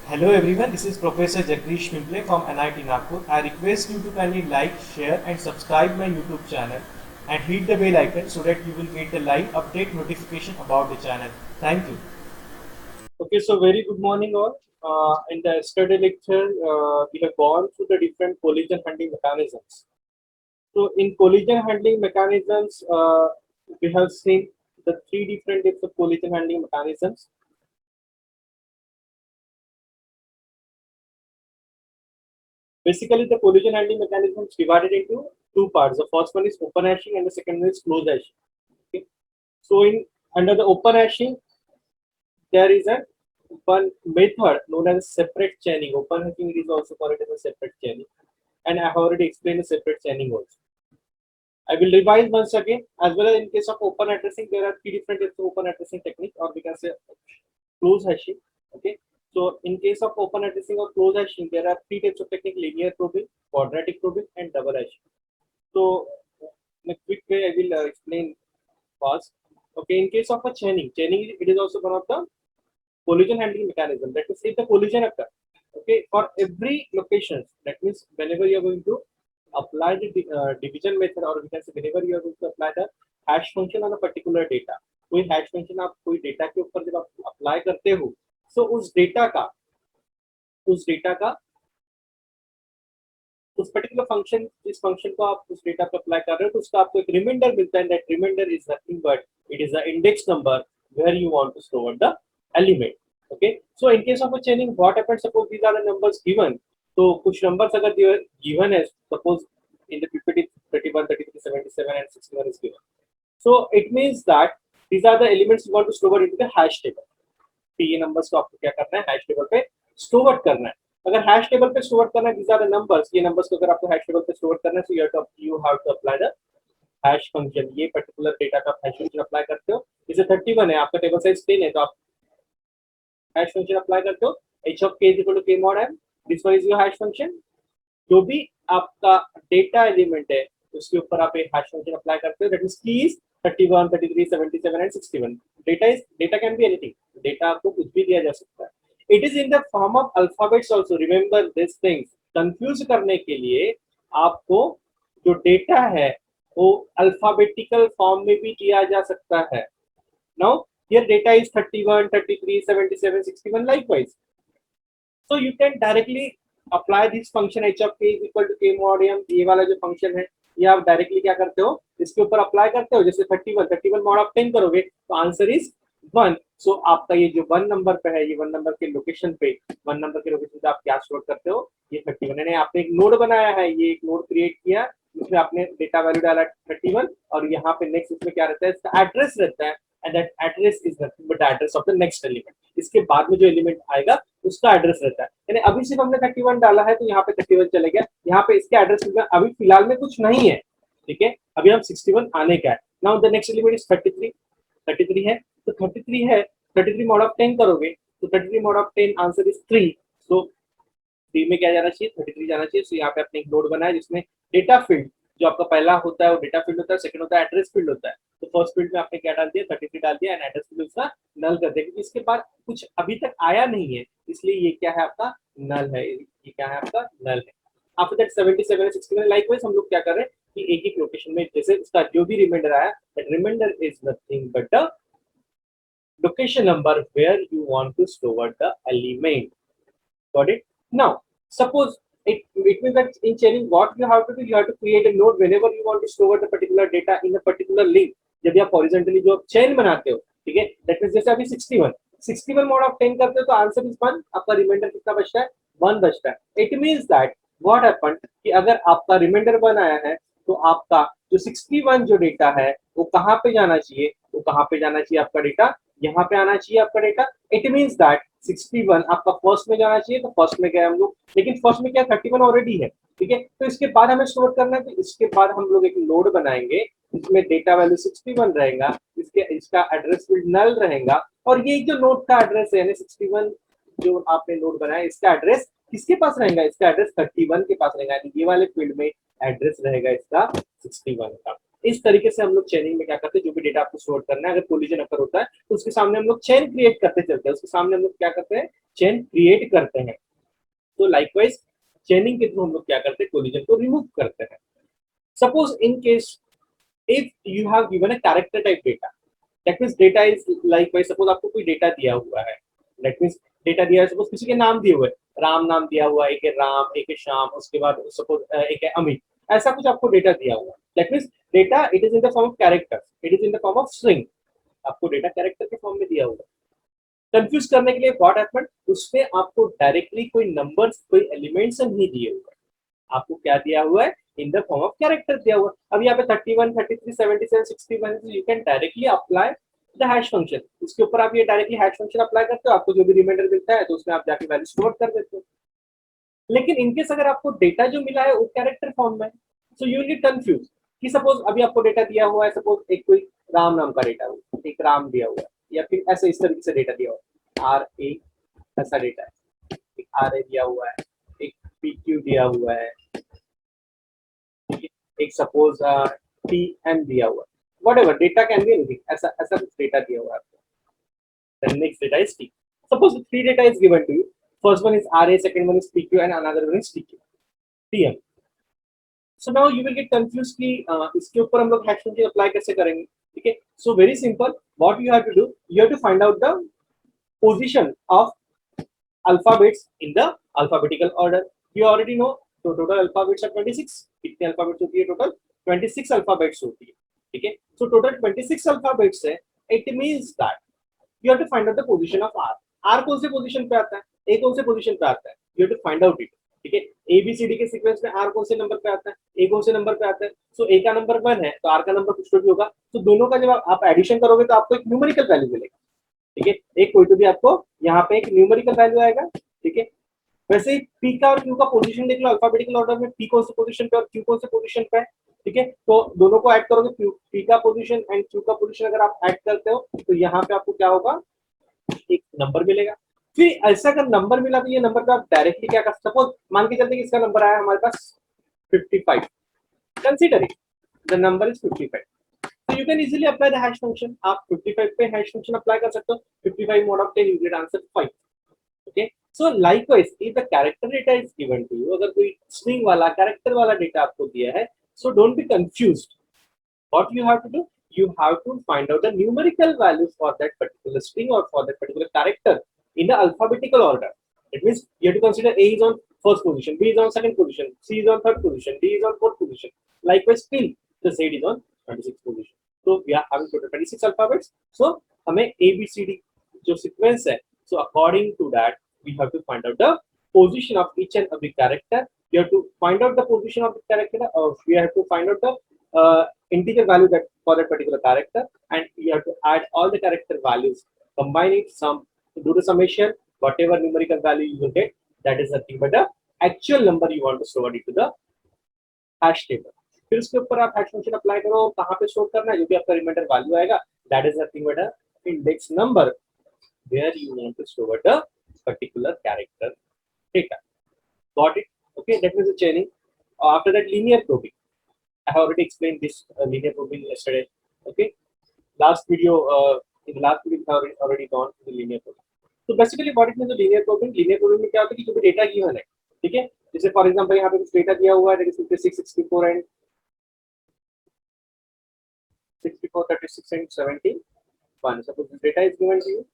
Hello everyone, this is Professor Jagdish Pimple from NIT Nagpur. I request you to kindly like, share and subscribe my YouTube channel and hit the bell icon so that you will get the live update notification about the channel. Thank you. Okay, so very good morning all. In the yesterday lecture, we have gone through the different collision handling mechanisms. So in collision handling mechanisms, we have seen the three different types of collision handling mechanisms. Basically, the collision handling mechanism is divided into two parts. The first one is open hashing and the second one is closed hashing. Okay. So in under the open hashing, there is a one method known as separate chaining. Open hashing is also called as a separate chaining, and I have already explained the separate chaining also. I will revise once again. As well as in case of open addressing, there are three different types of open addressing technique, or we can say close hashing. Okay. So in case of open addressing or close hashing, there are three types of technique: linear probing, quadratic probing, and double hashing. So in a quick way, I will explain fast. Okay. In case of a chaining it is also one of the collision handling mechanism. That means if the collision occur, okay, for every location, that means whenever you are going to apply the division method, or we can say whenever you are going to apply the hash function on a particular data, कोई hash function आप कोई data के ऊपर जब आप apply करते हो, so उस डेटा का उस पर्टिकुलर फंक्शन इस फंक्शन को आप उस डेटा पे अप्लाई कर रहे हो तो उसका आपको एक रिमाइंडर मिलता है. That remainder is nothing but it is the index number where you want to store the element. Okay, so in case of a chaining what happens, suppose these are the numbers given. तो कुछ numbers अगर given है, suppose in the PPT 31 33 77 and 61 is given, so it means that these are the elements you want to store into the hash table. ये numbers को आपको क्या करना है, हैश टेबल पे स्टोर करना है. अगर हैश टेबल पे स्टोर करना है, these are the numbers, ये नंबर्स को अगर आपको हैश टेबल पे स्टोर करना है, so you have to apply the hash function. ये पर्टिकुलर डेटा का हैश फंक्शन अप्लाई करते हो. जैसे 31 है, आपका टेबल साइज 10 है, तो आप हैश फंक्शन अप्लाई करते हो. h of k is equal to k mod m. This one is your hash function. जो भी आपका डेटा एलिमेंट है उसके ऊपर आप एक हैश फंक्शन अप्लाई करते हो. दैट मींस की is 31 33 77 and 61. Data can be anything. Data आपको कुछ भी दिया जा सकता है. It is in the form of alphabets also. Remember this things. Confuse करने के लिए आपको जो डेटा है वो अल्फाबेटिकल फॉर्म में भी दिया जा सकता है. Now here data is 31 33 77 61 likewise. So you can directly apply this function h of k is equal to k mod m. ये वाला जो फंक्शन है ये आप डायरेक्टली क्या करते हो, इसके ऊपर अप्लाई करते हो. जैसे 31 mod ऑफ 10 करोगे तो आंसर इज 1. सो आपका ये जो 1 नंबर पे है, ये 1 नंबर के लोकेशन पे, 1 नंबर के लोकेशन पे आप क्या स्टोर करते हो, ये 31 है. आपने एक नोड बनाया है, ये एक नोड क्रिएट किया, इसमें आपने डेटा वैल्यू डाला 31, और यहाँ पे नेक्स्ट इसमें क्या रहता है, इसका एड्रेस रहता है. And that address is nothing but address of the next element. इसके बाद में जो एलिमेंट आएगा उसका एड्रेस रहता है. यानी अभी सिर्फ हमने 31 डाला है तो यहाँ पे 31 चले गया. यहाँ पे इसके एड्रेस में अभी फिलहाल में कुछ नहीं है. ठीक है, अभी हम 61 आने का है. Now the next element is 33 है, तो 33 है, 33 mod ऑफ 10 करोगे तो 33 mod ऑफ 10 आंसर इज 3. सो 3 में क्या जाना चाहिए, 33 जाना चाहिए. सो यहाँ पे आपने एक नोड बनाया जिसमें डेटा फील्ड जो आपका पहला होता है वो डेटा फील्ड होता है, सेकंड होता है एड्रेस फील्ड होता है. तो फर्स्ट फील्ड में आपने क्या डाल दिया, 33 डाल दिया, एंड एड्रेस फील्ड उसका नल कर दिया क्योंकि इसके बाद कुछ अभी तक आया नहीं है, इसलिए ये क्या है आपका नल है. ये क्या है आपका नल है. आफ्टर दैट 77 61 लाइकवाइज हम लोग क्या कर रहे हैं कि एक एक लोकेशन में जैसे उसका जो भी रिमाइंडर आया, that remainder is nothing but the location number where you want to store the element. Got it? Now, suppose it means that in chaining, what you have to do, you have to create a node whenever you want to store the particular data in a particular link. जब आप horizontally जो chain बनाते हो, ठीक है, that means जैसे अभी 61 mod of 10 करते हो तो आंसर इज 1. आपका रिमाइंडर कितना बचता है, 1 बचता है. It means that what happened कि अगर आपका रिमाइंडर 1 आया है तो आपका जो 61 जो डेटा है वो कहाँ पे जाना चाहिए, वो कहाँ पे जाना चाहिए, आपका डेटा यहाँ पे आना चाहिए आपका डेटा. इट मींस दैट 61 आपका फर्स्ट में जाना चाहिए, तो फर्स्ट में गए हम लोग, लेकिन फर्स्ट में क्या 31 ऑलरेडी है. ठीक है, तो इसके बाद हमें स्टोर करना है, तो इसके बाद हम लोग एक नोड बनाएंगे इसमें डेटा वैल्यू 61 रहेगा, इसका एड्रेस फील्ड नल रहेगा, और ये जो नोड का एड्रेस है यानी 61 जो आपने नोड बनाया इसका एड्रेस किसके पास रहेगा, इसका एड्रेस 31 के पास रहेगा. ये वाले फील्ड में एड्रेस रहेगा इसका 61 का. इस तरीके से हम लोग चेनिंग में क्या करते हैं, जो भी डेटा आपको स्टोर करना है, अगर कोलिजन अकर होता है तो उसके सामने हम लोग चेन क्रिएट करते चलते हैं, उसके सामने हम लोग क्या करते हैं, चेन क्रिएट करते हैं। तो लाइकवाइज चेनिंग के थ्रू हम लोग क्या करते हैं, कोलिजन को रिमूव करते हैं। Suppose in case if you have given a character type data, that means data is likewise, suppose आपको कोई डेटा दिया हुआ है, that means डेटा दिया है, सपोज किसी के नाम दिए हुए, राम नाम दिया हुआ है, एक है राम, एक है श्याम, उसके बाद सपोज एक है अमित, ऐसा कुछ आपको डेटा दिया हुआ है। that means data it is in the form of character, it is in the form of string, आपको डेटा कैरेक्टर के फॉर्म में दिया हुआ है। कंफ्यूज करने के लिए व्हाट हैपेंड, उसमें आपको डायरेक्टली कोई नंबर्स, कोई एलिमेंट्स नहीं दिए हुए, आपको क्या दिया हुआ है, in the form of character दिया हुआ। अब यहाँ पे 31, 33, 77, 61, you can directly apply the hash function, इसके ऊपर आप ये डायरेक्टली हैश फंक्शन अप्लाई करते हो, आपको जो भी रिमाइंडर मिलता है तो उसमें आप जाके वैल्यू स्टोर कर देते हो। लेकिन इनकेस अगर आपको डेटा जो मिला है वो कैरेक्टर फॉर्म में, so you will get confuse कि सपोज अभी आपको डेटा दिया हुआ है, सपोज एक कोई राम नाम का डेटा हुआ, एक राम दिया हुआ है, या फिर ऐसे इस तरीके से डेटा दिया हुआ है, आर ए ऐसा डेटा है, एक आर ए दिया हुआ है, एक पी क्यू दिया हुआ है, एक सपोज टी एम दिया हुआ है, whatever data can be anything, ऐसा ऐसा कुछ डेटा दिया हुआ है आपको। then next data is t, suppose three data is given to you, first one is ra, second one is pq and another one is tq tm। so now you will get confused कि इसके ऊपर हम लोग hash function apply कैसे करेंगे, ठीक है। so very simple, what you have to do, you have to find out the position of alphabets in the alphabetical order। you already know, तो total alphabets are 26, कितने alphabets होती है, total 26 alphabets होती है, ठीक है। so total 26 alphabets है, it means that you have to find out the position of r। r कौन से पोजीशन पे आता है, a कौन से पोजीशन पे आता है, you have to find out it, ठीक है। a b c d के सीक्वेंस में r कौन से नंबर पे आता है, a कौन से नंबर पे आता है, so a का नंबर 1 है तो r का नंबर कुछ तो भी होगा, तो दोनों का जब आप एडिशन करोगे तो आपको एक न्यूमेरिकल वैल्यू मिलेगा, ठीक है। एक कोई तो भी आपको यहाँ पे एक न्यूमेरिकल वैल्यू आएगा, ठीक है। वैसे ही पी का और क्यू का पोजीशन देख लो, अल्फाबेटिकल ऑर्डर में पी कौन से पोजीशन पे और क्यू कौन से पोजीशन पे है, ठीक है। तो दोनों को ऐड करोगे, पी का पोजीशन एंड क्यू का पोजीशन अगर आप ऐड करते हो तो यहाँ पे आपको क्या होगा, एक नंबर मिलेगा। फिर ऐसा अगर नंबर मिला तो ये नंबर पे आप डायरेक्टली क्या कर, सपोज मान के चलते हैं कि इसका नंबर आया हमारे पास 55, consider it the number is 55, so you can easily apply the hash function। आप 55 पे hash function apply कर सकते हो, 55 mod of 10 you get answer 5, okay। so likewise if the character data is given to you, अगर कोई string वाला character वाला data आपको दिया है, so don't be confused, what you have to do, you have to find out the numerical values for that particular string or for that particular character in the alphabetical order। it means you have to consider a is on first position, b is on second position, c is on third position, d is on fourth position, likewise still the z is on 26th position। so we are having total 26 alphabets, so हमें a b c d जो sequence है, so according to that we have to find out the position of each and every character। you have to find out the position of the character, or we have to find out the integer value that for that particular character, and you have to add all the character values, combine it, sum, do the summation, whatever numerical value you will get, that is nothing but the actual number you want to store into the hash table। फिर उसके ऊपर आप hash function apply करो, कहाँ पे store करना है, जो भी आपका रिमाइंडर वैल्यू आएगा, that is nothing but a index number where you want to store the particular character data। got it? Okay, that was the chaining। After that, linear probing, I have already explained this linear probing yesterday, okay। last video in the last video I have already gone to the linear probing। so basically what it means, the linear probing में क्या होता है कि जो भी data given है, ठीक है, जैसे फॉर एग्जांपल यहाँ पे कुछ डेटा दिया हुआ है, that is 56, 64 and 64, 36 and 71, suppose this data is given to you,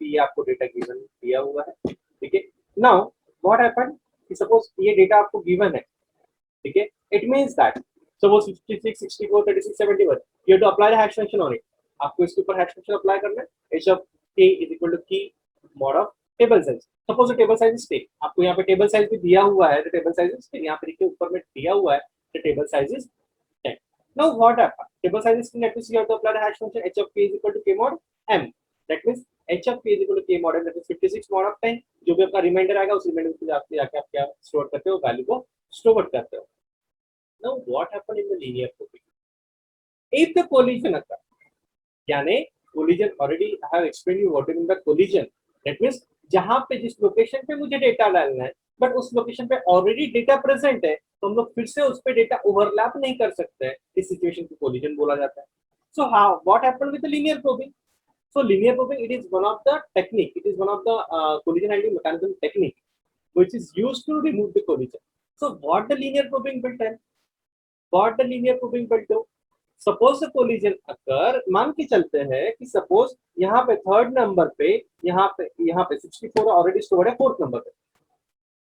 ये आपको डेटा गिवन दिया हुआ है, ठीक है। नाउ व्हाट हैपेंड कि सपोज ये डेटा आपको गिवन है, ठीक है, it means that suppose 56, 64, 36, 71, you have to apply the hash function on it. आपको इसके ऊपर हैश फंक्शन अप्लाई करना है, h of k is equal to key mod of table size. Suppose table size is 10, आपको यहाँ पे table size भी दिया हुआ है, तो टेबल साइज इज 10, यहाँ पे देखिए ऊपर में दिया हुआ है तो table size is 10। Now what happened, table size is 10, that means you have to apply the hash function h of k is equal to k mod m, that means h of k is equal to k mod m, that is 56 mod of 10, जो भी आपका reminder आएगा उस reminder को जाके आप क्या store करते हो, वैल्यू को स्टोर करते हो। Now what happened in the linear probability, if the collision occurs, यानी collision already I have explained you what is the collision, that means जहां पे जिस लोकेशन पे मुझे डेटा डालना है, बट उस लोकेशन पे ऑलरेडी डेटा प्रेजेंट है, तो हम लोग फिर से उस पे डेटा ओवरलैप नहीं कर सकते हैं, इस सिचुएशन को कोलिजन बोला जाता है। So how what happened with the linear probing? So linear probing, it is one of the technique. It is one of the collision handling mechanism technique, which is used to remove the collision. So what the linear probing will tell? What the linear probing will do? Suppose the collision occur, मान के चलते हैं कि suppose यहाँ पे third number पे यहाँ पे 64 ऑलरेडी स्टोर्ड है फोर्थ नंबर पे,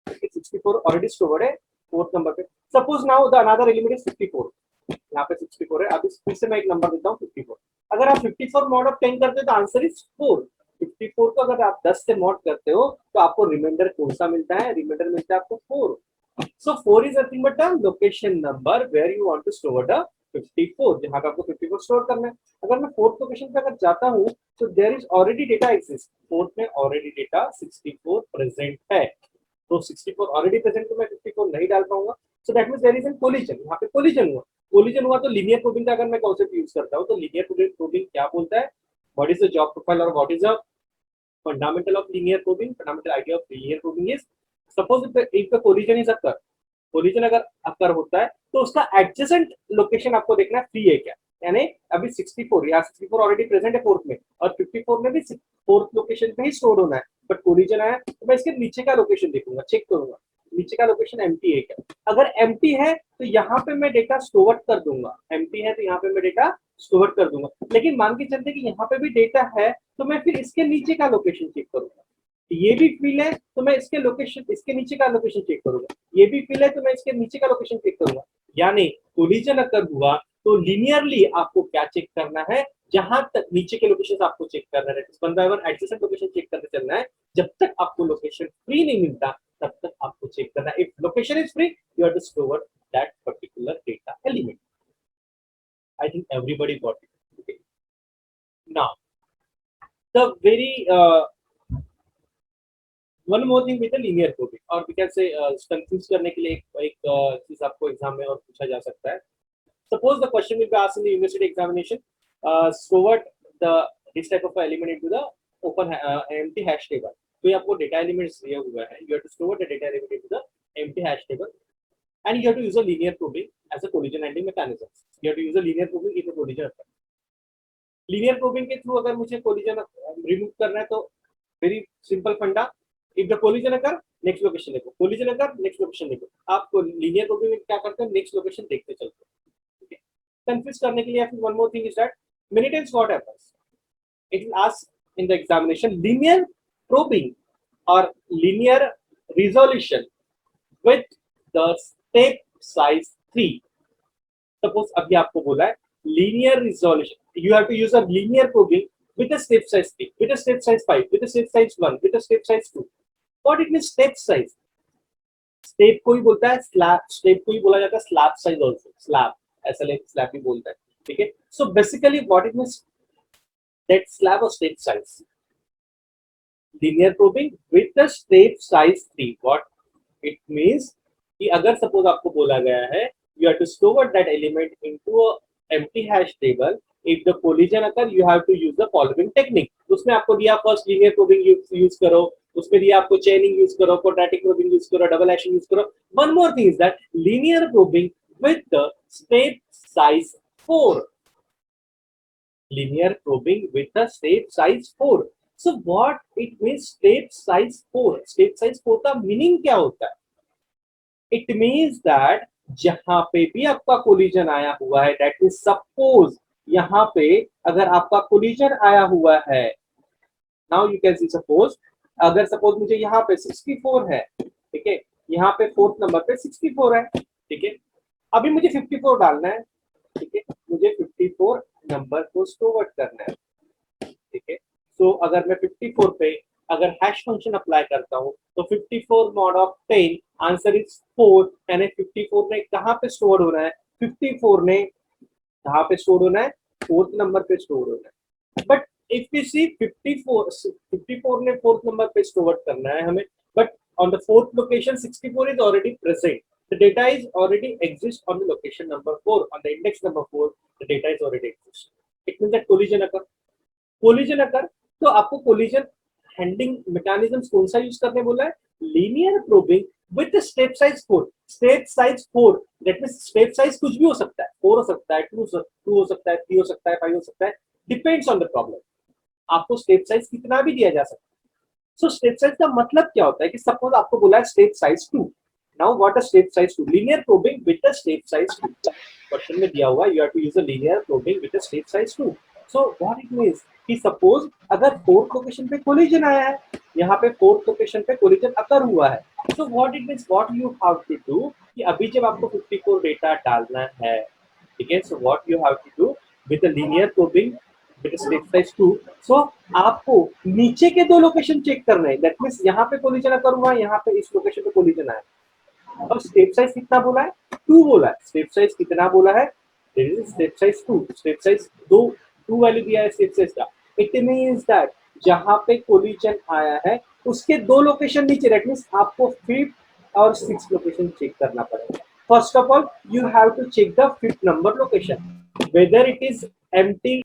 64 ऑलरेडी स्टोर्ड है फोर्थ नंबर पे। Suppose now the another element is 54, यहाँ पे 64 है। अभी फिर से मैं एक नंबर देता हूँ 54। अगर आप 54 मॉड ऑफ 10 करते हो तो आंसर इज 4। 54 को अगर आप 10 से मॉड करते हो तो आपको रिमाइंडर कौन सा मिलता है? रिमाइंडर मिलता है आपको 4। So 4 is nothing but the location number where you want to store the 54, जहां पे आपको 54 स्टोर करना है। अगर मैं फोर्थ लोकेशन पे अगर जाता हूँ तो there is already data exist, fourth में ऑलरेडी डेटा 64 प्रेजेंट है, तो 64 ऑलरेडी प्रेजेंट तो मैं 54 नहीं डाल पाऊंगा। So that means there is an collision, यहाँ पे कोलिजन हुआ। कोलिजन हुआ तो लीनियर प्रोबिंग का अगर मैं कॉन्सेप्ट यूज करता हूँ तो लीनियर प्रोबिंग क्या बोलता है? What is the job profile और what is the fundamental of linear probing? Fundamental idea of linear probing is suppose if the collision is occur, collision अगर अकर होता है तो उसका एडजेसेंट लोकेशन आपको देखना है फ्री है क्या, यानी अभी 64 या 64 ऑलरेडी प्रेजेंट है फोर्थ में और 54 में भी फोर्थ लोकेशन पे ही स्टोर होना है, बट कोलिजन आया तो मैं इसके नीचे का लोकेशन देखूंगा, चेक करूंगा नीचे का लोकेशन एम्प्टी है क्या। अगर एम्प्टी है तो यहाँ पे मैं डेटा स्टोर कर दूंगा, एम्प्टी है तो यहाँ पे मैं डेटा स्टोर कर दूंगा। लेकिन मान के चलते कि यहाँ पे भी डेटा है तो मैं फिर इसके नीचे का लोकेशन चेक करूंगा। ये भी फिल है तो मैं इसके लोकेशन, इसके नीचे का लोकेशन चेक करूंगा। ये भी फिल है तो मैं इसके नीचे का लोकेशन चेक करूंगा। यानी कोलिजन अगर हुआ तो लिनियरली आपको क्या चेक करना है? जहां तक नीचे के लोकेशन आपको चेक करना है, one by one adjacent location check करते चलना है। जब तक आपको लोकेशन फ्री नहीं मिलता तब तक आपको चेक करना है। If location is free you have to store that particular data element. I think everybody got it. Okay, now the very one more thing with the linear probing, और we can say confuse करने के लिए एक चीज आपको exam में और पूछा जा सकता है। Suppose the question will be asked in the university examination, store the this type of element into the open empty hash table. तो ये आपको data elements दिया हुआ है, you have to store the data element into the empty hash table, and you have to use a linear probing as a collision handling mechanism. You have to use a linear probing if a collision occurs. Linear probing के through अगर मुझे collision remove करना है तो very simple फंडा, if the collision occur next location देखो, collision occur next location देखो। आप linear probing में क्या करते हैं? next location देखते चलते हैं। कंफ्यूज करने के लिए one more thing is that many times what happens, it will ask in the examination linear probing और linear resolution with the step size 3। Suppose अभी आपको बोला है linear resolution, you have to use a linear probing with a step size 3, with a step size 5, with a step size 1, with a step size 2। what it means step size? Step को ही बोलता है slab, step को ही बोला जाता है slab size also, slab SLA slab भी बोलता है, ठीक है। So basically what it means that slab और step size, linear probing with the step size 3। What it means कि अगर सपोज आपको बोला गया है you have to store that element into a empty hash table, if the collision occur you have to use the following technique. उसमें आपको दिया first linear probing use करो, उसमें दिया आपको चेनिंग यूज करो, क्वाड्रेटिक प्रोबिंग यूज करो, डबल हैशिंग यूज करो। One more thing is that linear probing with the step size 4, linear probing with the step size 4। so what it means step size 4? step size 4 का meaning क्या होता है? it means that जहां पे भी आपका collision आया हुआ है, that means suppose यहाँ पे अगर आपका कोलिजन आया हुआ है, now you can see suppose अगर सपोज मुझे यहाँ पे 64 है, ठीक है, यहाँ पे फोर्थ नंबर पे 64 है, ठीक है, अभी मुझे 54 डालना है, ठीक है, मुझे 54 नंबर को स्टोर करना है, ठीक है। सो अगर मैं 54 पे अगर हैश फंक्शन अप्लाई करता हूँ तो 54 मॉड ऑफ 10 आंसर इज 4, यानी 54 ने कहाँ पे स्टोर होना है? 54 ने कहाँ पे स्टोर होना है? फोर्थ नंबर पे स्टोर होना है। बट इफ यू सी 54 ने फोर्थ नंबर पे स्टोर करना है हमें, but on the fourth location 64 is already present, the data is already exists on the location number 4, on the index number 4 the data is already exists। it means that collision occur तो आपको collision handling mechanisms कौन सा use करने बोला है, linear probing with step size 4, step size 4, that means step size कुछ भी हो सकता है, 4 हो सकता है, 2 हो सकता है, 3 हो सकता है, 5 हो सकता है, डिपेंड्स ऑन द प्रॉब्लम, आपको स्टेप साइज कितना भी दिया जा सकता है। सो स्टेप साइज का मतलब क्या होता है कि सपोज आपको बोला है step size 2, now what is step size 2, linear probing with the step size 2, question में दिया हुआ है you have to use a linear probing with the step size 2। So what it means कि सपोज अगर fourth location पे collision आया है, यहाँ पे फोर्थ लोकेशन पे कोलिजन अकर हुआ है, so what it means, what you have to do कि अभी जब आपको 54 डेटा डालना है, ठीक है, so what you have to do with the linear probing with step size 2, सो आपको नीचे के दो लोकेशन चेक करना है, दैट मींस यहाँ पे कोलिजन अकर हुआ है, यहाँ पे इस लोकेशन पे कोलिजन आया, और स्टेप साइज कितना बोला है, 2 बोला है, स्टेप साइज कितना बोला है, step size 2, step size 2 value दिया है स्टेप साइज का, इट मींस दैट जहां पे कोलिजन आया है उसके दो लोकेशन नीचे, दैट मींस आपको 5th और 6th लोकेशन चेक करना पड़ेगा। First of all you have to check the 5th number location whether it is empty,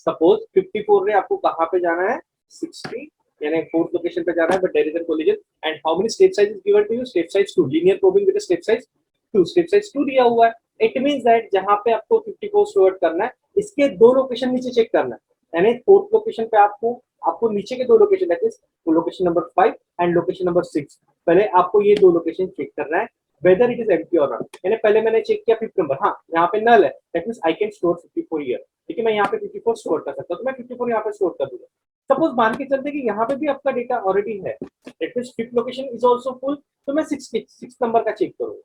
suppose 54 में आपको कहां पे जाना है, 60 यानी फोर्थ लोकेशन पे जाना है, but there is a collision and how many step size is given to you, step size 2, linear probing with step size 2, step size 2 दिया हुआ है, इट मींस दैट जहां पे आपको 54 स्टोर करना है इसके दो लोकेशन नीचे चेक करना है, यानी फोर्थ लोकेशन पे आपको आपको नीचे के दो location, that is location number 5 and location number 6, पहले आपको ये दो लोकेशन चेक करना है वेदर इट इज एम्प्टी और नॉट, यानी पहले मैंने चेक किया 5th नंबर, हाँ यहाँ पे नल है, that means I can store 54 here, ठीक है, मैं यहाँ पे 54 स्टोर कर सकता हूं, तो मैं 54 यहाँ पे स्टोर कर दूंगा। सपोज मान के चलते कि यहाँ पे भी आपका डेटा ऑलरेडी है, that means 5th location is also full, तो मैं 6 नंबर का चेक करूंगा,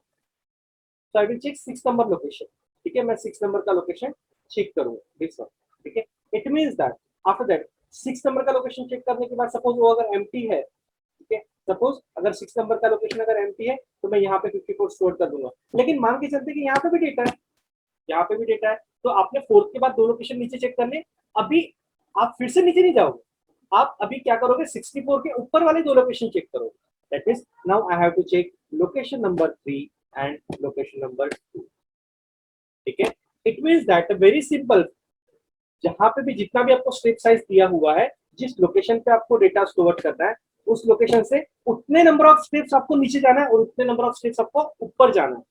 so I will check 6 number location, ठीक है, मैं 6 नंबर का लोकेशन चेक करूंगा दिस वन, ठीक है, it means that after that 6 number का लोकेशन चेक करने के बाद सपोज वो अगर एम्प्टी है, ठीक है, सपोज अगर 6 नंबर का लोकेशन अगर एम्प्टी है तो मैं यहाँ पे 54 स्टोर कर दूंगा, लेकिन मान के चलते कि यहाँ पे भी डेटा है, यहाँ पे भी डेटा है, तो आपने फोर्थ के बाद दो लोकेशन नीचे चेक करने, अभी आप फिर से नीचे नहीं जाओगे, आप अभी क्या करोगे 64 के ऊपर वाले दो लोकेशन चेक करोगे, that means now I have to check location number 3 and location number 2, ठीक है, it means that very simple, जहां पे भी जितना भी आपको स्टेप साइज दिया हुआ है, जिस लोकेशन पे आपको डेटा स्टोर करना है उस लोकेशन से उतने नंबर ऑफ स्टेप्स आपको नीचे जाना है और उतने नंबर ऑफ स्टेप्स आपको ऊपर जाना है,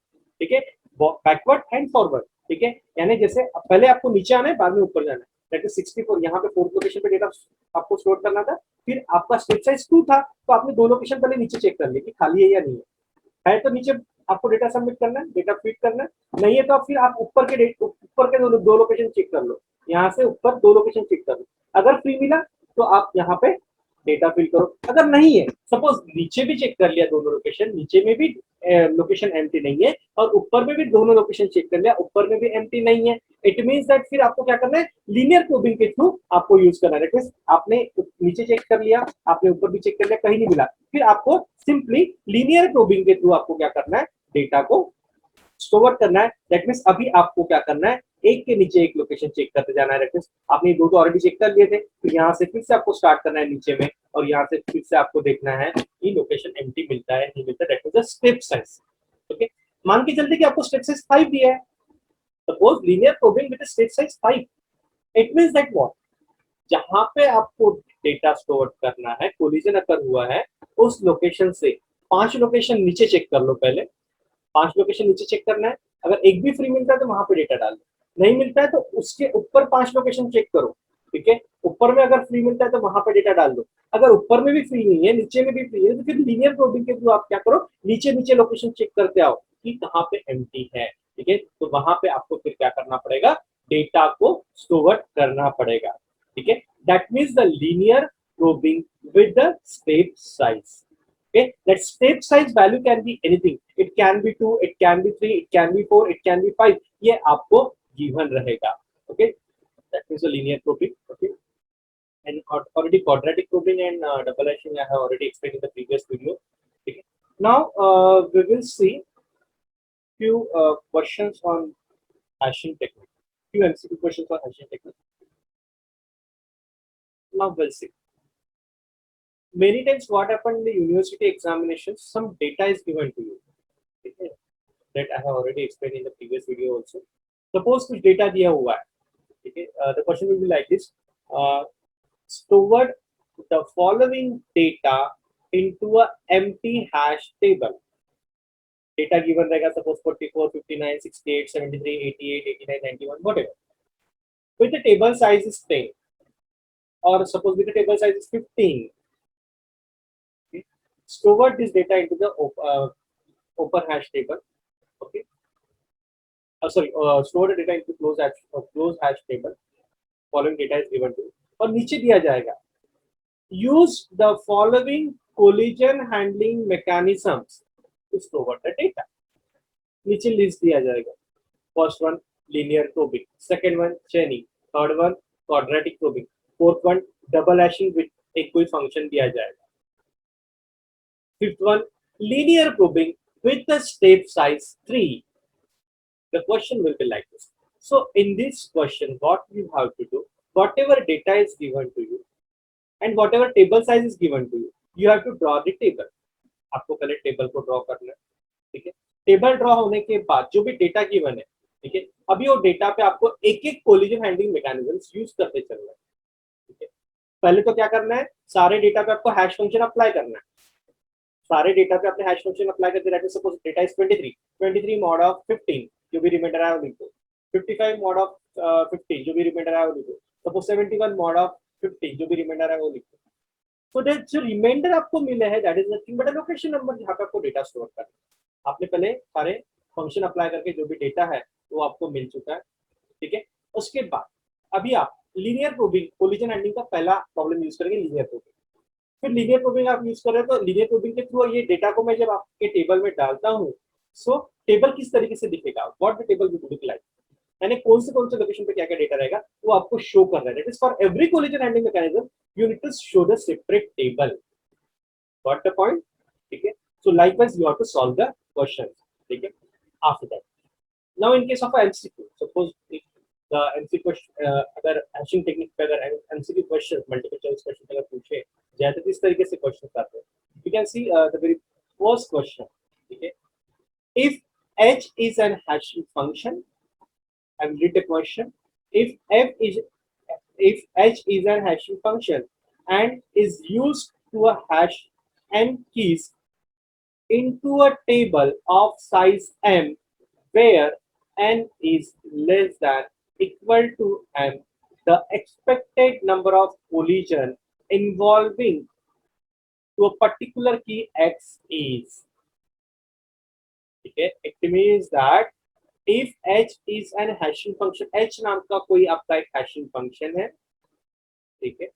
ठीक है, बैकवर्ड एंड फॉरवर्ड, ठीक है, यानी जैसे पहले आपको नीचे आना है बाद में ऊपर जाना है, दैट इज 64, यहाँ पे फोर्थ लोकेशन पे डेटा आपको स्टोर करना था, फिर आपका स्टेप साइज 2 था तो आपने दो लोकेशन पहले नीचे चेक कर लिया कि खाली है या नहीं है तो नीचे आपको डेटा सबमिट करना है, डेटा फीड करना है, नहीं है तो फिर आप ऊपर के दो लोकेशन चेक कर लो, यहाँ से ऊपर दो लोकेशन चेक कर लो, अगर फ्री मिला तो आप यहाँ पे डेटा फिल करो, अगर नहीं है सपोज नीचे भी चेक कर लिया दोनों लोकेशन, नीचे में भी लोकेशन एम्प्टी नहीं है और ऊपर में भी दोनों लोकेशन चेक कर लिया, ऊपर में भी एम्प्टी नहीं है, इट मींस दैट फिर आपको क्या करना है, लीनियर प्रोबिंग के थ्रू आपको यूज करना है, आपने नीचे चेक कर लिया, आपने ऊपर भी चेक कर लिया, कहीं नहीं मिला, फिर आपको सिंपली लीनियर प्रोबिंग के थ्रू आपको क्या करना है, डेटा को स्टोर करना है, दैट मींस अभी आपको क्या करना है, एक के नीचे एक लोकेशन चेक करते जाना है, दैट मींस आपने दो तो ऑलरेडी चेक कर लिए थे, तो यहाँ से फिर से आपको स्टार्ट करना है नीचे में और यहाँ से फिर से आपको देखना है कि लोकेशन एम्प्टी मिलता है नहीं मिलता, that means the step size, okay, मान के चलते कि आपको स्टेप साइज 5 दिया है, suppose linear probing with step size 5, it means that what, जहां पे आपको डेटा स्टोर करना है, कोलिजन अकर हुआ है, उस लोकेशन से 5 लोकेशन नीचे चेक कर लो, पहले 5 लोकेशन नीचे चेक करना है, अगर एक भी फ्री मिलता है तो वहां पे डेटा डाल दो, नहीं मिलता है तो उसके ऊपर 5 लोकेशन चेक करो, ठीक है, ऊपर में अगर फ्री मिलता है तो वहां पे डेटा डाल दो, अगर ऊपर में भी फ्री नहीं है, नीचे में भी फ्री है, तो फिर लीनियर प्रोबिंग के थ्रू आप क्या करो, नीचे नीचे लोकेशन चेक करते आओ कि कहाँ पे एम्प्टी है, ठीक है, तो वहां पे आपको फिर क्या करना पड़ेगा, डेटा को स्टोर करना पड़ेगा, ठीक है, that means the linear probing with the step size, okay, that step size value can be anything, it can be 2, it can be 3, it can be 4, it can be 5, ये आपको given रहेगा, okay, that means a linear probing, okay, and already quadratic probing and double hashing I have already explained in the previous video, okay, now we will see few questions on hashing technique, few MCQ questions on hashing technique, now we'll see. Many times what happened in the university examinations, some data is given to you, okay, that I have already explained in the previous video also. Suppose कुछ data दिया हुआ है, ठीक है, the question will be like this, stored the following data into a empty hash table. Data given रहेगा suppose 44, 59, 68, 73, 88, 89, 91, whatever. With the table size is 10, or suppose with the table size is 15. Okay. Store this data into the open hash table. Okay. Store the data into closed hash table. Following data is given to you. और नीचे दिया जाएगा use the following collision handling mechanisms to store the data. नीचे list दिया जाएगा. First one linear probing, second one chaining, third one quadratic probing, fourth one double hashing with एक कोई function दिया जाएगा. Fifth one linear probing with the step size 3. The question will be like this. So in this question, what you have to do, whatever data is given to you and whatever table size is given to you, you have to draw the table. आपको पहले table को draw करना है, ठीक है. Table draw होने के बाद जो भी डेटा गिवन है, ठीक है, अभी वो डेटा पे आपको एक एक कोलिजन हैंडलिंग मैकेनिज्म्स यूज करते चलना है, ठीक है. पहले तो क्या करना है, सारे डेटा पे आपको हैश फंक्शन अप्लाई करना है. सारे डेटा पे आपने हैश फंक्शन अप्लाई करके रखा. Suppose data is 23 mod of 15 जो भी रिमाइंडर आया वो लिख दो. 55 मॉड ऑफ 15 जो भी रिमाइंडर आया वो लिख दो. सपोज 71 मॉड ऑफ 15 जो भी रिमाइंडर आया वो लिख दो. तो दैट जो रिमाइंडर आपको मिला है that is nothing but a location number जहां पे आपको डेटा स्टोर करना है. आपने पहले सारे फंक्शन अप्लाई करके जो भी डेटा है वो आपको मिल चुका है, ठीक है. उसके बाद अभी आप लीनियर प्रोबिंग कोलिजन हैंडलिंग का पहला प्रॉब्लम यूज करेंगे, लीनियर प्रोबिंग. फिर लीनियर प्रोबिंग आप यूज कर रहे हैं तो लीनियर प्रोबिंग के थ्रू ये डेटा को मैं जब आपके टेबल में डालता हूँ, सो टेबल किस तरीके से दिखेगा, what the table will look like, यानी कौन से लोकेशन पे क्या क्या डेटा रहेगा वो आपको शो कर रहा है. That is for every collision handling mechanism you need to show the separate table. Got the point? ठीक है. So likewise you have to solve the questions. ठीक है. After that, now in case of a MCQ, suppose the MCQ question अगर hashing technique पे अगर MCQ questions multiple choice questions अगर पूछे जाए तो किस तरीके से questions आते हैं. You can see the very first question. ठीक है. If h is an hashing function, I will read the question. If h is a hashing function and is used to a hash n keys into a table of size m where n is less than equal to m, the expected number of collision involving to a particular key x is. Okay, it means that if h is an hashing function, h नाम का कोई आपका एक hashing function है, ठीक है,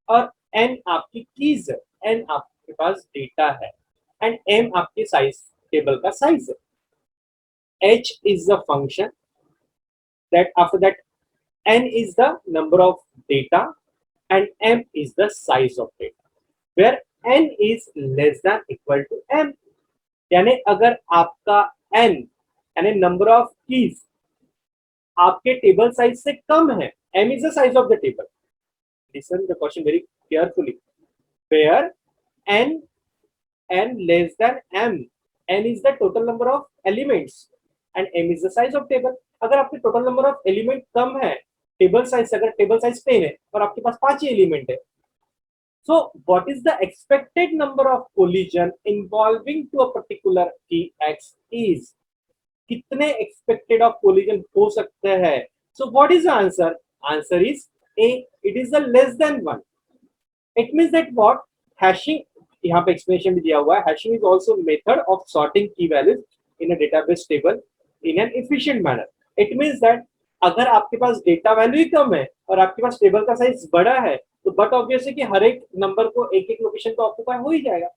और n आपकी कीज है, n आपके पास डेटा है एंड m आपके साइज टेबल का साइज है. h is the function that after that n is the number of data and m is the size of data where n is less than equal to m. यानी अगर आपका n यानी number of keys आपके table size से कम है, m is the size of the table. Listen the question very carefully. Where n less than m, n is the total number of elements and m is the size of table. अगर आपके total number of element कम है table size से, अगर table size 10 है और आपके पास 5 ही element है, so what is the expected number of collision involving to a particular key x is. कितने expected of collision हो सकते हैं. So what is the answer? Answer is A. It is the less than 1. It means that what hashing, यहाँ पे explanation भी दिया हुआ है, hashing is also method of sorting key values in a database table in an efficient manner. It means that अगर आपके पास data value ही कम है और आपके पास टेबल का साइज बड़ा है तो बट ऑब्वियस है कि हर एक नंबर को एक एक लोकेशन को ऑक्यूपाई हो ही जाएगा.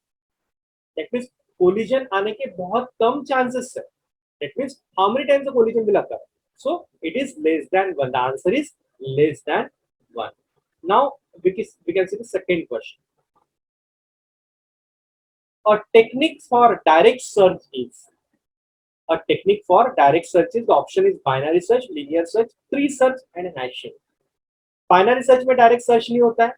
दैट मींस कोलिजन आने के बहुत कम चांसेस है. That means how many times the collision will occur. So it is less than 1. The answer is less than 1. Now we can see the second question. A technique for direct search is. A technique for direct search is, the option is binary search, linear search, tree search and hashing. Binary search में direct search नहीं होता है,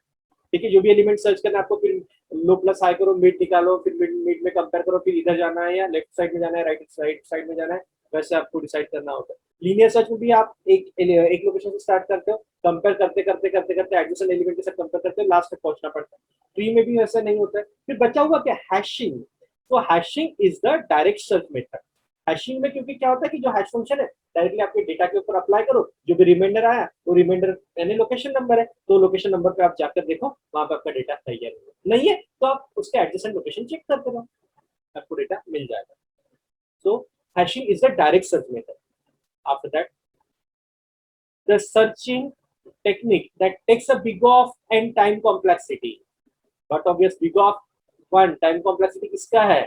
ठीक है. जो भी element search करना है आपको फिर लो प्लस हाई करो, मिड निकालो, फिर मिड में कंपेयर करो, फिर इधर जाना है या लेफ्ट साइड में जाना है, राइट साइड में जाना है, वैसे आपको डिसाइड करना होता है. लीनियर सर्च में भी आप एक लोकेशन से स्टार्ट करते हो, कंपेयर करते करते करते करते एडजेसेंट एलिमेंट के साथ कंपेयर करते हो, लास्ट तक पहुंचना पड़ता है। ट्री में भी ऐसा नहीं होता है। फिर बचा हुआ क्या, हैशिंग। तो hashing is the direct search method. Hashing में क्योंकि क्या होता है कि जो हैश फंक्शन है डायरेक्टली आपके डेटा के ऊपर अप्लाई करो, जो भी रिमाइंडर आया वो रिमाइंडर यानी लोकेशन नंबर है, तो लोकेशन नंबर पे आप जाकर देखो वहां पे आपका डेटा सही है नहीं है, तो आप उसके एडजेसेंट लोकेशन चेक करते रहो, आपको डेटा मिल जाएगा। So hashing is the direct search method. After that the searching technique that takes a big of n time complexity. But obvious big of one time complexity किसका है?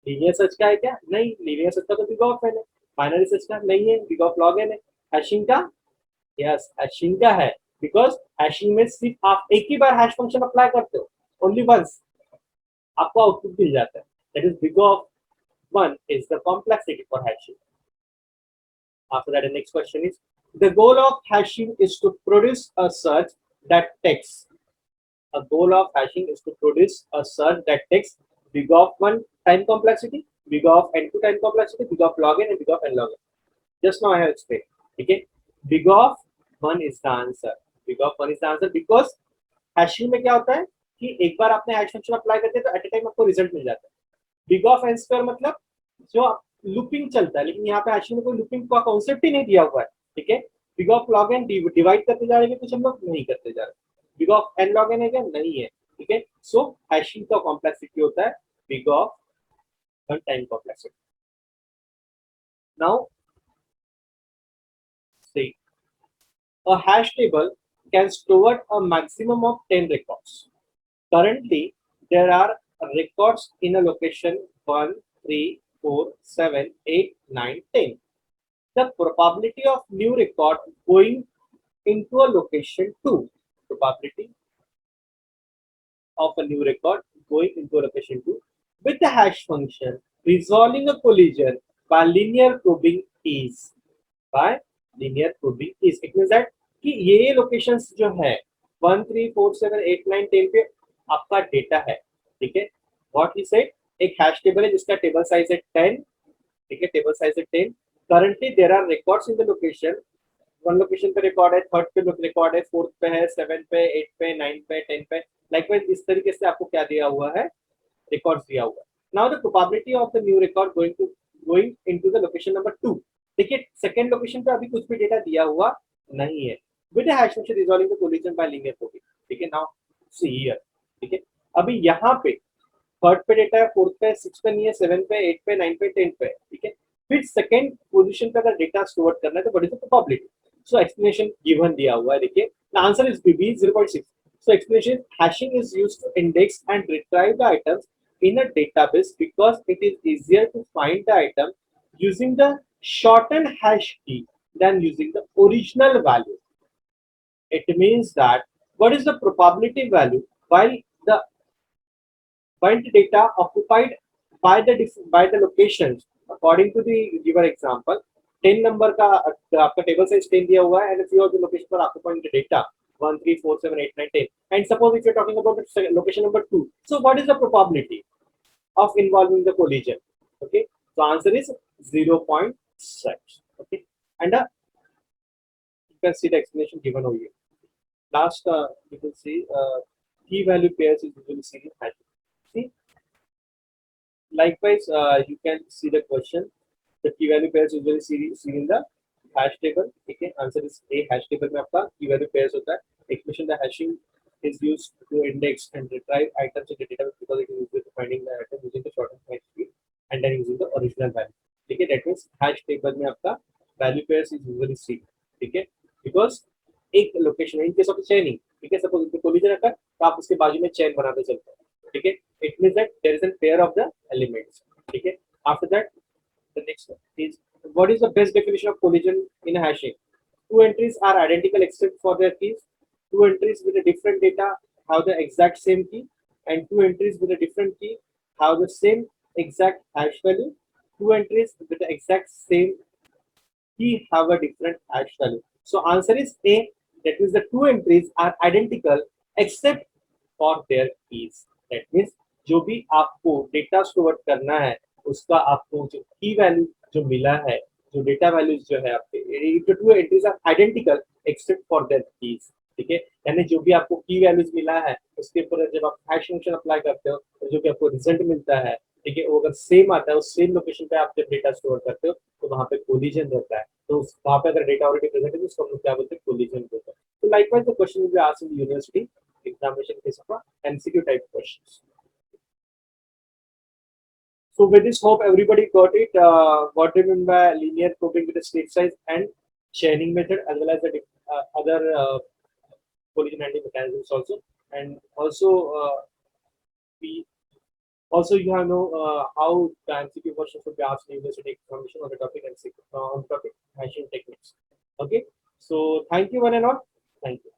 Linear search का है क्या? नहीं, लीनियर सर्च का तो big of n है। Binary search का नहीं है, बिग ऑफ लॉग n है। हैशिंग का, यस हैशिंग का है, बिकॉज हैशिंग में सिर्फ आप एक ही बार हैश फंक्शन अप्लाई करते हो, ओनली वंस, आपको आउटपुट मिल जाता है। That is big of one is the complexity for hashing. After that, the next question is, the goal of hashing is to produce a search that takes. A goal of hashing is to produce a search that takes big of one time complexity, big of n2 time complexity, big of log n and big of n log n. Just now I have explained. Okay, big of one is the answer. Big of one is the answer because hashing में क्या होता है कि एक बार आपने hash function apply करते हैं तो एट ए टाइम आपको रिजल्ट मिल जाता है। बिग ऑफ एन स्क्वायर मतलब जो लूपिंग चलता है, लेकिन यहाँ पे हैशिंग में कोई लूपिंग का कॉन्सेप्ट ही नहीं दिया हुआ है। ठीक है, big of log n divide करते जा रहे हैं, कुछ हम लोग नहीं करते जा रहे। Big of n log n है क्या? नहीं है। ठीक है, सो हैशिंग का कॉम्प्लेक्सिटी होता है big of one time complexity. Now see a hash table can store a maximum of 10 records. Currently, there are records in a location 1, 3, 4, 7, 8, 9, 10. The probability of new record going into a location 2, probability of a new record going into a location 2 with the hash function resolving a collision by linear probing is, by linear probing is. It means that कि ये locations जो है 1, 3, 4, 7, 8, 9, 10 पे आपका data है। ठीक है, what he said, एक हैश टेबल है जिसका टेबल साइज है 10। ठीक है, टेबल साइज है 10। Currently there are records in the location, one location पे रिकॉर्ड है, थर्ड पे रिकॉर्ड है, फोर्थ पे है, सेवन पे, 8 पे, 9 पे, 10 पे, लाइकवाइज इस तरीके से आपको क्या दिया हुआ है, रिकॉर्ड्स दिया हुआ है। Now the probability of the new record going into the location number 2। देखिए सेकंड लोकेशन पे अभी कुछ भी डेटा दिया हुआ नहीं है। With the hash function resolving the collision bye linear probability. ठीक है, नाउ सी हियर। ठीक है, अभी यहाँ पे थर्ड पे डेटा है, फोर्थ पे, सिक्स पे नहीं है, सेवन पे, 8 पे, 9 पे, 10 पे। ठीक है, फिर सेकंड पोजीशन पे अगर डेटा स्टोर करना है तो what is the probability? So explanation given दिया हुआ है, देखिए the answer is B 0.6। So explanation, hashing is used to index and retrieve the items in a database because it is easier to find the item using the shortened hash key than using the original value. It means that what is the probability value while the data occupied by the locations according to the given example, 10 number का आपका table size 10 दिया हुआ है and a few of the location are occupying the data 1, 3, 4, 7, 8, 9, 10, and suppose if you're talking about the location number 2, so what is the probability of involving the collision? Okay, so answer is 0.6. Okay, and you can see the explanation given over here. Last you can see key value pairs is usually seen in hash. See, likewise you can see the question, the key value pairs usually seen in the hash table. Okay, answer is A, hash table में आपका key value pairs होता है। Expression, the hashing is used to index and retrieve items in the database because it is easier to finding the item using the shortened hash key and then using the original value. ठीक है, that means hash table में आपका value pairs is usually seen. ठीक है, because एक location है, इन case of चेनिंग, ठीक है, सपोज इसमें कोलिजन है तो आप उसके बाजू में चेन बनाते चलते हैं। ठीक है, it means that there is a pair of the elements. ठीक है, after that the next one is, what is the best definition of collision in hashing? Two entries are identical except for their keys. Two entries with a different data have the exact same key, and two entries with a different key have the same exact hash value. Two entries with the exact same key have a different hash value. So answer is A, that means the two entries are identical except for their keys. That means जो भी आपको data store करना है उसका आपको जो की value जो मिला है, जो डेटा वैल्यूज जो है आपके two entries are identical except for their keys, ठीक है, यानी जो भी आपको की वैल्यूज मिला है उसके ऊपर जब आप हैश फंक्शन अप्लाई करते हो तो जो भी आपको रिजल्ट मिलता है, ठीक है, वो अगर सेम आता है उस सेम लोकेशन पे आप जब डेटा स्टोर करते हो तो वहां पे कोलिजन रहता है, तो वहां पे अगर डेटा ऑलरेडी प्रेजेंट है तो उसको हम लोग क्या बोलते हैं, कोलिजन होता है। तो likewise the question will be asked in university examination case of MCQ type questions. So with this, hope everybody got it. What do you mean by linear coping with the state size and chaining method, as well as the other collision handling mechanisms also. And also, we also you have know how the MCQ questions would be asked in university examination on the topic and on the topic hashing techniques. Okay. So thank you one and all. Thank you.